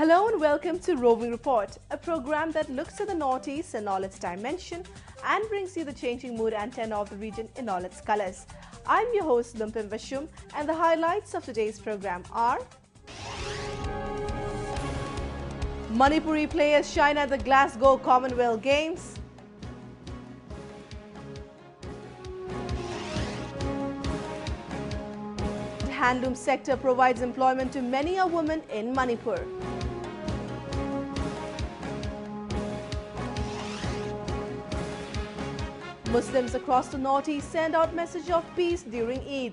Hello and welcome to Roving Report, a program that looks at the Northeast in all its dimension and brings you the changing mood and tenor of the region in all its colors. I'm your host Lumpim Vashum, and the highlights of today's program are: Manipuri players shine at the Glasgow Commonwealth Games. The handloom sector provides employment to many a woman in Manipur. Muslims across the Northeast send out message of peace during Eid.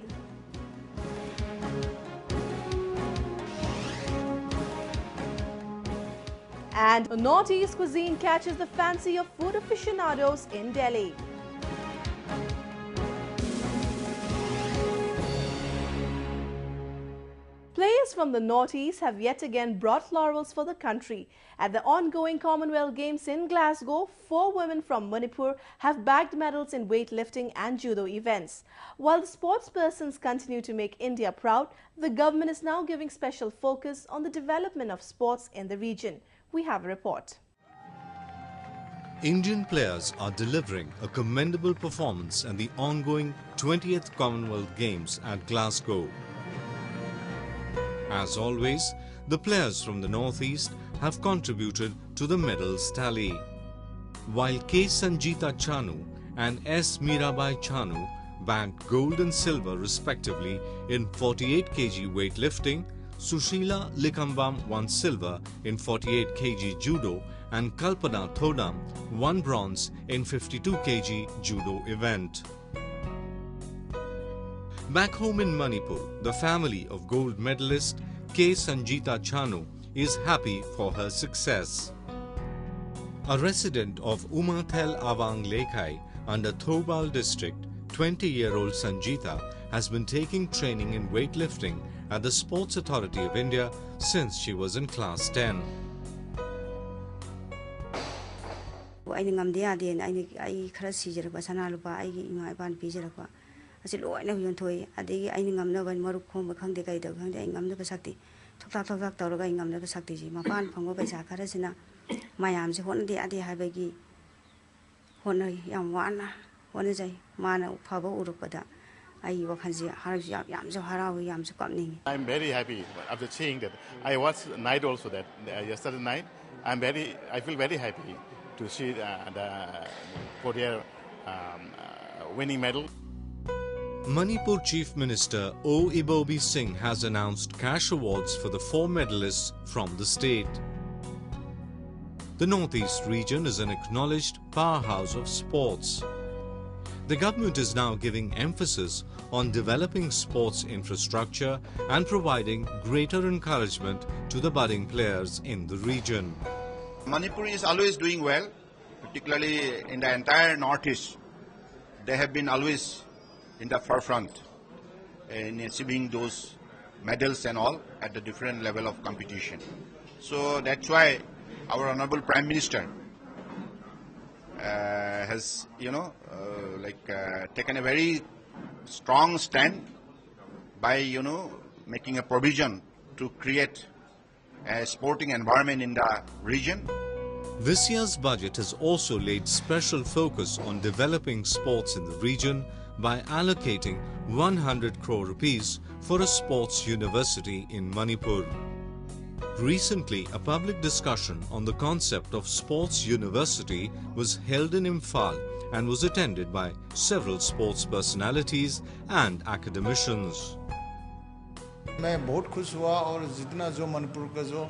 And Northeast cuisine catches the fancy of food aficionados in Delhi. Players from the Northeast have yet again brought laurels for the country. At the ongoing Commonwealth Games in Glasgow, 4 women from Manipur have bagged medals in weightlifting and judo events. While the sportspersons continue to make India proud, the government is now giving special focus on the development of sports in the region. We have a report. Indian players are delivering a commendable performance at the ongoing 20th Commonwealth Games at Glasgow. As always, the players from the Northeast have contributed to the medals tally. While K. Sanjita Chanu and S. Mirabai Chanu bagged gold and silver respectively in 48 kg weightlifting, Sushila Likambam won silver in 48 kg judo and Kalpana Thodam won bronze in 52 kg judo event. Back home in Manipur, the family of gold medalist K. Sanjita Chanu is happy for her success. A resident of Umathel Awang Lekhai under Thorbal district, 20-year-old Sanjita has been taking training in weightlifting at the Sports Authority of India since she was in class 10. Asi loi na huyon thoi adegi aini ngamna ban maruk khom khangde kai da khangde ai ngamna ba sakti thok tawraga ai ngamna ba sakti ji mapan phangbo paisa khara sina mayam se hon de adi habagi hon yam wana hon jai mana phaba urupada ai wakhan ji har yam jo haraw yam jo kamni. I'm very happy after seeing that. I watched night also that yesterday night. I feel very happy to see the Korea winning medal. Manipur Chief Minister O. Ibobi Singh has announced cash awards for the 4 medalists from the state. The Northeast region is an acknowledged powerhouse of sports. The government is now giving emphasis on developing sports infrastructure and providing greater encouragement to the budding players in the region. Manipur is always doing well, particularly in the entire Northeast. They have been always in the forefront in achieving those medals and all at the different level of competition. So that's why our Honorable Prime Minister has, taken a very strong stand by, making a provision to create a sporting environment in the region. This year's budget has also laid special focus on developing sports in the region by allocating 100 crore rupees for a sports university in Manipur. Recently, a public discussion on the concept of sports university was held in Imphal and was attended by several sports personalities and academicians. मैं बहुत खुश हुआ और जितना जो मणिपुर का जो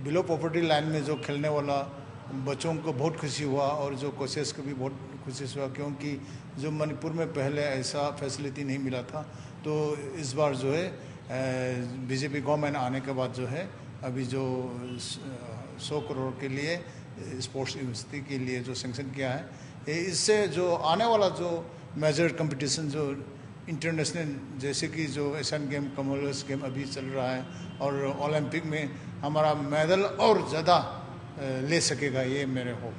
below poverty line में जो खेलने वाला बच्चों को बहुत खुशी हुआ और जो कोचेस को भी बहुत खुशी हुआ क्योंकि जो मणिपुर में पहले ऐसा फैसिलिटी नहीं मिला था तो इस बार जो है बीजेपी गवर्नमेंट आने के बाद जो है अभी जो 100 करोड़ के लिए स्पोर्ट्स यूनिवर्सिटी के लिए जो सैंक्शन किया है इससे जो आने वाला जो मेजर कंपटीशन जो इंटरनेशनल जैसे कि जो एशियन गेम कॉमनवेल्थ गेम अभी चल रहा है और ओलंपिक में हमारा मेडल और ज़्यादा ले सकेगा ये मेरे hope.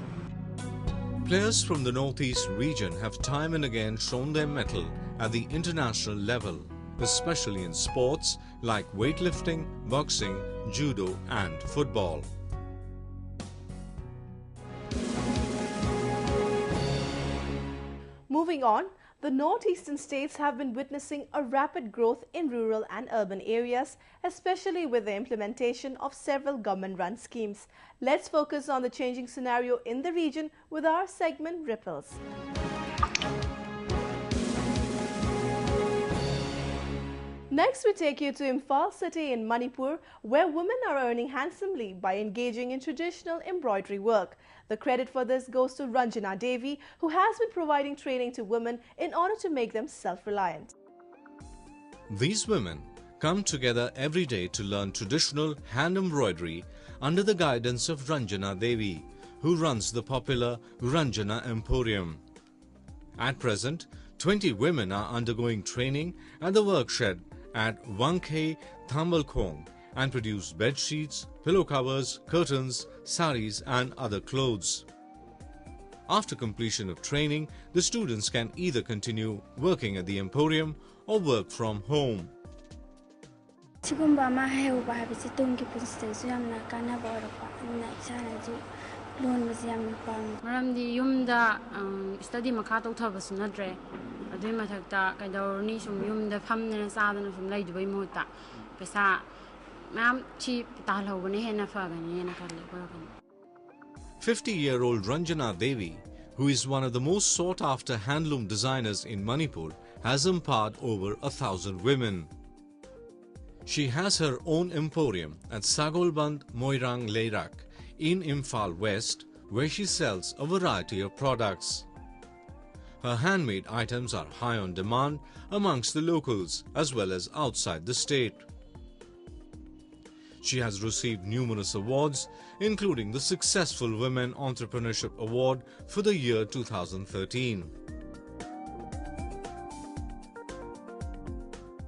Players from the Northeast region have time and again shown their mettle at the international level. especially in sports like weightlifting, boxing, judo and football. Moving on, the northeastern states have been witnessing a rapid growth in rural and urban areas, especially with the implementation of several government-run schemes. Let's focus on the changing scenario in the region with our segment Ripples. Next, we take you to Imphal city in Manipur, where women are earning handsomely by engaging in traditional embroidery work. The credit for this goes to Ranjana Devi, who has been providing training to women in order to make them self-reliant. These women come together every day to learn traditional hand embroidery under the guidance of Ranjana Devi, who runs the popular Ranjana Emporium. At present, 20 women are undergoing training at the workshed at Wangkhe Thambalkhong and produce bed sheets, pillow covers, curtains, saris and other clothes. After completion of training, the students can either continue working at the emporium or work from home. Maramdi yumda study makato thabasu nadre adui mathakta kaidorni sum yumda phamne saadana sum laidubai muta pesa mam chi talhobane hena fagani hena kalle koragani. 50-year-old Ranjana Devi, who is one of the most sought-after handloom designers in Manipur, has empowered over 1,000 women. She has her own emporium at Sagolband Moirang Leirak in Imphal West, where she sells a variety of products. Her handmade items are high on demand amongst the locals as well as outside the state. She has received numerous awards, including the Successful Women Entrepreneurship Award for the year 2013.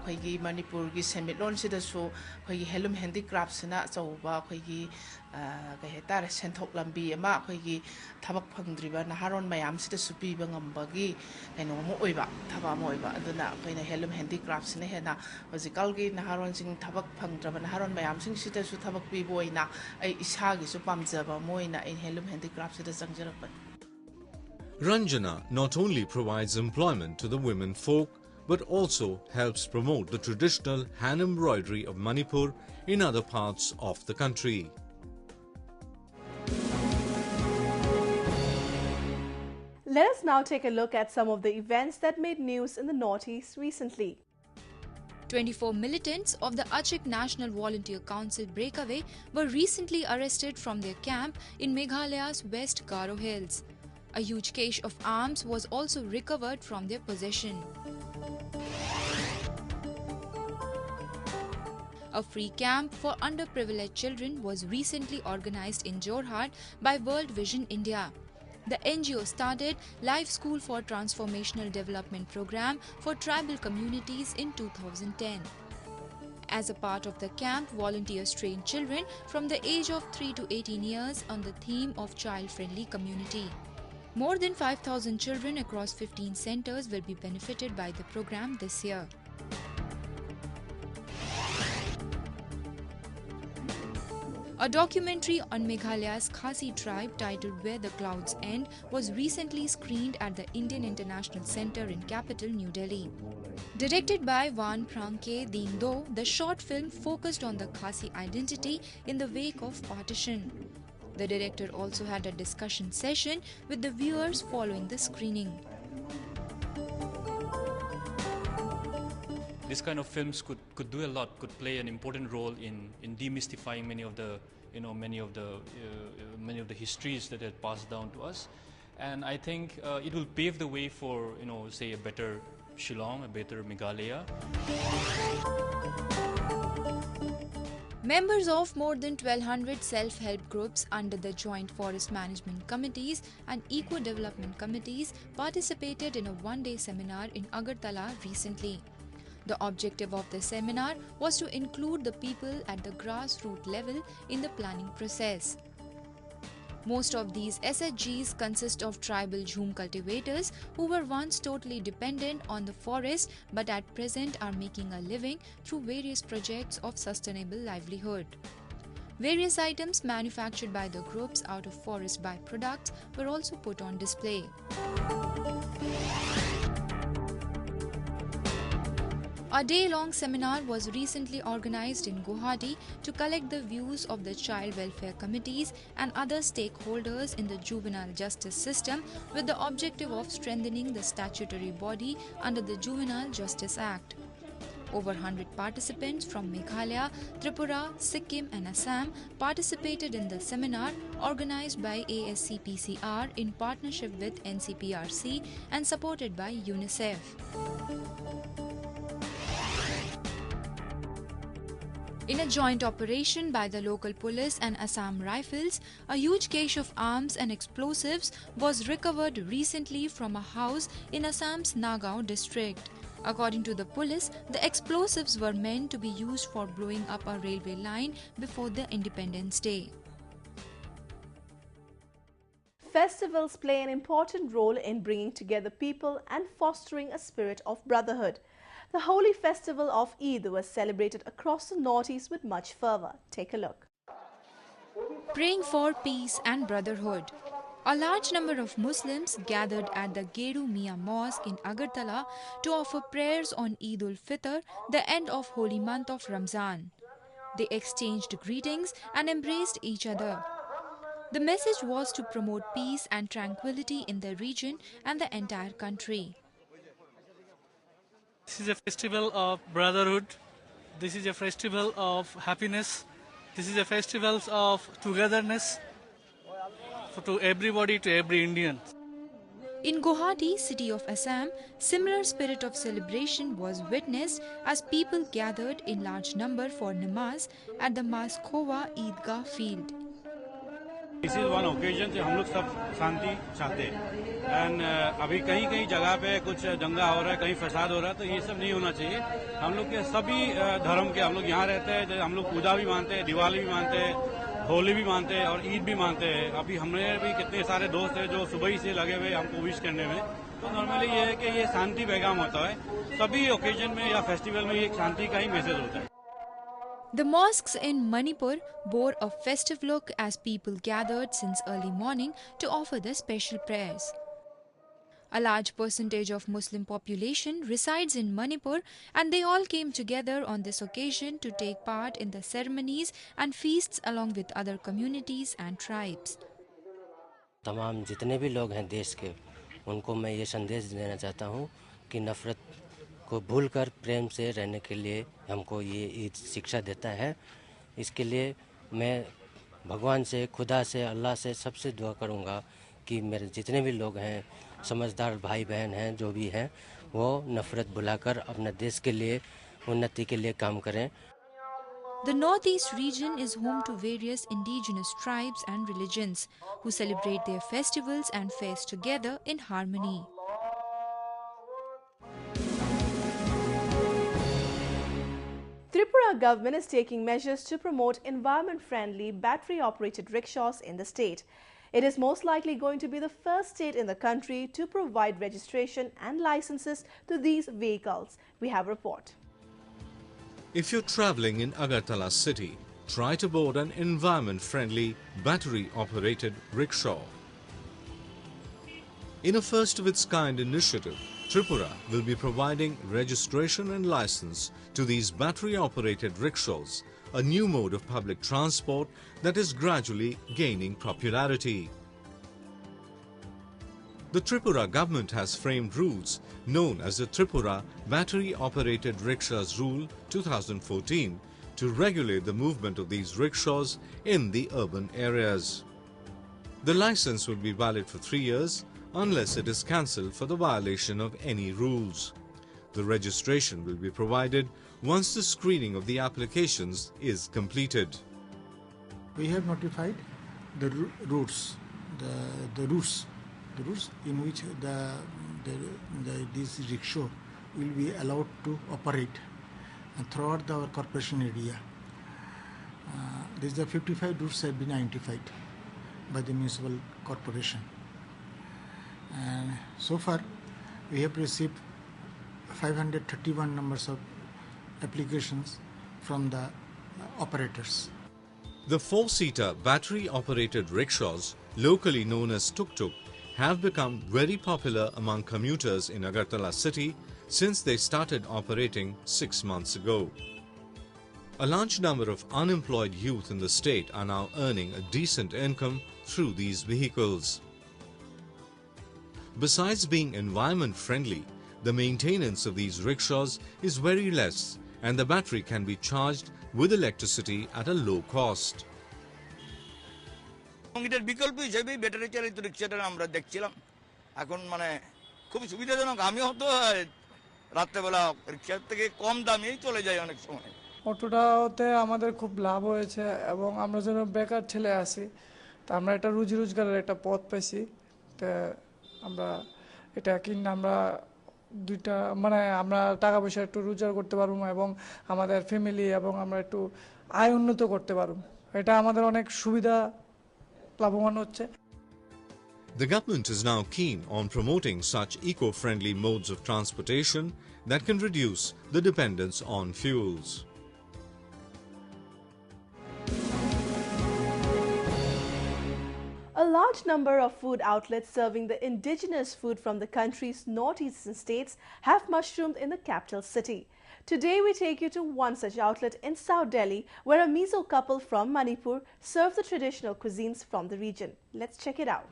Khoigi Manipur gi semitlon sidasu khoigi helum handicrafts na chawba khoigi ka hetar senthok lambi ama khoigi thabak phangdriba naharon mayam sida supi bangambagi eno mo oiba thaba mo oiba aduna khoina helum handicrafts ne hena physical gi naharon sing thabak phangdraba naharon mayam sing sida su thabak pi boina ai isa gi su pamjaba moina in helum handicrafts sida jangjarapa. Ranjana not only provides employment to the women folk but also helps promote the traditional hand embroidery of Manipur in other parts of the country. Let us now take a look at some of the events that made news in the Northeast recently. 24 militants of the Achik National Volunteer Council breakaway were recently arrested from their camp in Meghalaya's West Garo Hills. A huge cache of arms was also recovered from their possession. A free camp for underprivileged children was recently organized in Jorhat by World Vision India. The NGO started Life School for Transformational Development program for tribal communities in 2010. As a part of the camp, volunteers train children from the age of 3 to 18 years on the theme of child-friendly community. More than 5,000 children across 15 centers will be benefited by the program this year. A documentary on Meghalaya's Khasi tribe titled Where the Clouds End was recently screened at the Indian International Center in capital New Delhi. Directed by Van Pranke Dindo, the short film focused on the Khasi identity in the wake of partition. The director also had a discussion session with the viewers following the screening. This kind of films could do a lot, could play an important role in demystifying many of the histories that had passed down to us, and I think it will pave the way for say a better Shillong, a better Meghalaya. Members of more than 1,200 self-help groups under the Joint Forest Management Committees and Eco Development Committees participated in a one-day seminar in Agartala recently. The objective of the seminar was to include the people at the grassroots level in the planning process. Most of these SHGs consist of tribal jhum cultivators who were once totally dependent on the forest but at present are making a living through various projects of sustainable livelihood. Various items manufactured by the groups out of forest byproducts were also put on display. A day-long seminar was recently organized in Guwahati to collect the views of the child welfare committees and other stakeholders in the juvenile justice system with the objective of strengthening the statutory body under the Juvenile Justice Act. Over 100 participants from Meghalaya, Tripura, Sikkim and Assam participated in the seminar organized by ASCPCR in partnership with NCPRC and supported by UNICEF. In a joint operation by the local police and Assam Rifles, a huge cache of arms and explosives was recovered recently from a house in Assam's Nagaon district. According to the police, the explosives were meant to be used for blowing up a railway line before the Independence Day. Festivals play an important role in bringing together people and fostering a spirit of brotherhood. The holy festival of Eid was celebrated across the Northeast with much fervour. Take a look. Praying for peace and brotherhood. A large number of Muslims gathered at the Geru Mia Mosque in Agartala to offer prayers on Eid ul-Fitr, the end of holy month of Ramzan. They exchanged greetings and embraced each other. The message was to promote peace and tranquility in the region and the entire country. This is a festival of brotherhood. This is a festival of happiness. This is a festival of togetherness to everybody, to every Indian. In Guwahati, city of Assam, similar spirit of celebration was witnessed as people gathered in large number for namaz at the Maskova Eidgah field. This is one occasion से हम लोग सब शांति चाहते हैं and अभी कहीं कहीं जगह पे कुछ दंगा हो रहा है, कहीं फसाद हो रहा है, तो ये सब नहीं होना चाहिए. हम लोग के सभी धर्म के हम लोग यहाँ रहते हैं, हम लोग पूजा भी मानते हैं, दिवाली भी मानते हैं, होली भी मानते हैं और ईद भी मानते हैं. अभी हमने भी कितने सारे दोस्त हैं जो सुबह ही से लगे हुए हमको विश करने में. तो नॉर्मली ये है कि ये शांति पैगाम होता है. सभी ओकेजन में या फेस्टिवल में ये शांति का ही मैसेज होता है. The mosques in Manipur bore a festive look as people gathered since early morning to offer the special prayers. A large percentage of Muslim population resides in Manipur and they all came together on this occasion to take part in the ceremonies and feasts along with other communities and tribes. तमाम जितने भी लोग हैं देश के, उनको मैं ये संदेश देना चाहता हूँ कि नफरत को भूलकर प्रेम से रहने के लिए हमको ये ईद शिक्षा देता है. इसके लिए मैं भगवान से, खुदा से, अल्लाह से सबसे दुआ करूँगा कि मेरे जितने भी लोग हैं, समझदार भाई बहन हैं, जो भी हैं, वो नफरत भुलाकर अपने देश के लिए, उन्नति के लिए काम करें. The Northeast region is home to various indigenous tribes and religions who celebrate their festivals and fairs together in harmony. Tripura government is taking measures to promote environment-friendly battery-operated rickshaws in the state. It is most likely going to be the first state in the country to provide registration and licenses to these vehicles. We have a report. If you're traveling in Agartala city, try to board an environment-friendly battery-operated rickshaw. In a first-of-its-kind initiative, Tripura will be providing registration and license to these battery-operated rickshaws, a new mode of public transport that is gradually gaining popularity. The Tripura government has framed rules known as the Tripura Battery-Operated Rickshaws Rule 2014 to regulate the movement of these rickshaws in the urban areas. The license will be valid for 3 years unless it is cancelled for the violation of any rules. The registration will be provided once the screening of the applications is completed. We have notified the routes, the routes in which this rickshaw will be allowed to operate throughout our corporation area. These 55 routes have been identified, by the municipal corporation. And so far, we have received 531 numbers of applications from the operators. The four-seater battery-operated rickshaws, locally known as tuk-tuk, have become very popular among commuters in Agartala city since they started operating 6 months ago. A large number of unemployed youth in the state are now earning a decent income through these vehicles. Besides being environment-friendly, the maintenance of these rickshaws is very less and the battery can be charged with electricity at a low cost. এটার বিকল্প হিসেবে battery চালিত রিকশাটা আমরা দেখছিলাম এখন মানে খুব সুবিধাজনক আমিও তো রাত্রেবেলা রিকশা থেকে কম দামেই চলে যাই অনেক সময় অটোটাতে আমাদের খুব লাভ হয়েছে এবং আমরা যেন বেকার ছেলে আছি তা আমরা একটা রুজি রোজগারের একটা পথ পেয়েছি তা আমরা এটা কিনে আমরা দুইটা মানে আমরা টাকা পয়সা একটু রোজগার করতে পারবো এবং আমাদের ফ্যামিলি এবং আমরা একটু আয় উন্নত করতে পারবো এটা আমাদের অনেক সুবিধা লাভবান হচ্ছে The government is now keen on promoting such eco-friendly modes of transportation that can reduce the dependence on fuels. A large number of food outlets serving the indigenous food from the country's northeastern states have mushroomed in the capital city. Today we take you to one such outlet in South Delhi where a Mizo couple from Manipur serve the traditional cuisines from the region. Let's check it out.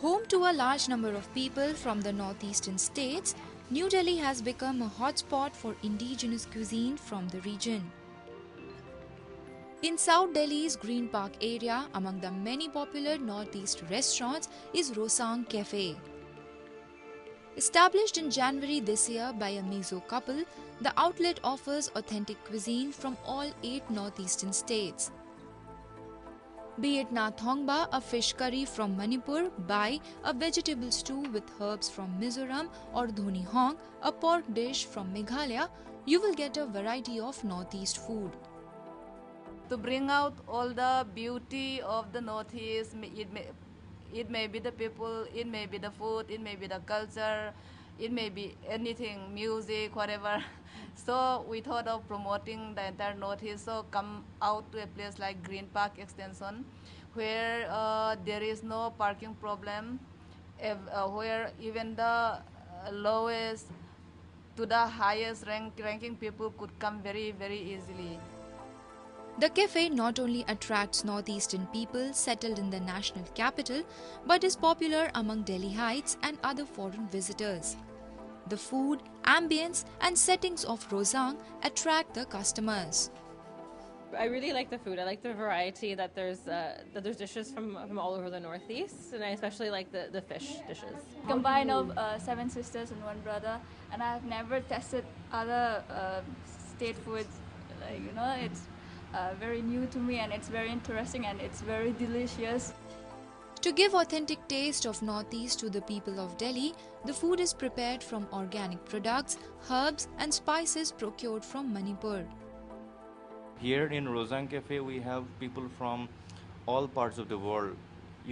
Home to a large number of people from the northeastern states, New Delhi has become a hotspot for indigenous cuisine from the region. In South Delhi's Green Park area, among the many popular northeast restaurants is Roving Cafe. Established in January this year by a Mizo couple, the outlet offers authentic cuisine from all 8 northeastern states. Be it na thongba, a fish curry from Manipur, bai, a vegetable stew with herbs from Mizoram, or dhoni hong, a pork dish from Meghalaya, you will get a variety of northeast food. To bring out all the beauty of the northeast, it may be the people, it may be the food, it may be the culture, it may be anything, music, whatever. So we thought of promoting the entire northeast, so come out to a place like Green Park Extension where there is no parking problem, where even the lowest to the highest ranking people could come very, very easily. The cafe not only attracts northeastern people settled in the national capital, but is popular among Delhiites and other foreign visitors. The food, ambience and settings of Roving attract the customers. I really like the food. I like the variety that there's dishes from all over the northeast, and I especially like the fish dishes. Combine of 7 sisters and 1 brother, and I have never tested other state foods. Like, you know, it's very new to me and it's very interesting and it's very delicious. To give authentic taste of Northeast to the people of Delhi, the food is prepared from organic products, herbs and spices procured from Manipur. Here in Roving Cafe we have people from all parts of the world.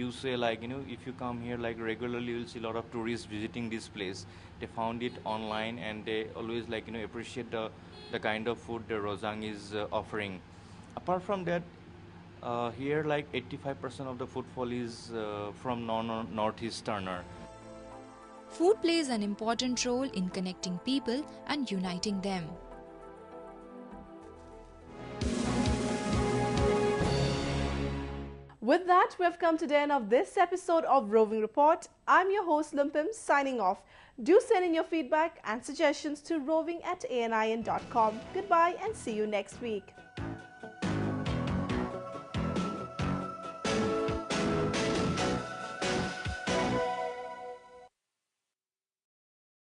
You say like, you know, if you come here like regularly you'll see a lot of tourists visiting this place. They found it online and they always like, you know, appreciate the kind of food the Roving is offering. Apart from that, here like 85% of the footfall is from northeasterner. Food plays an important role in connecting people and uniting them. With that, we have come to the end of this episode of Roving Report. I'm your host Limpim signing off. Do send in your feedback and suggestions to roving@anin.com. Goodbye and see you next week.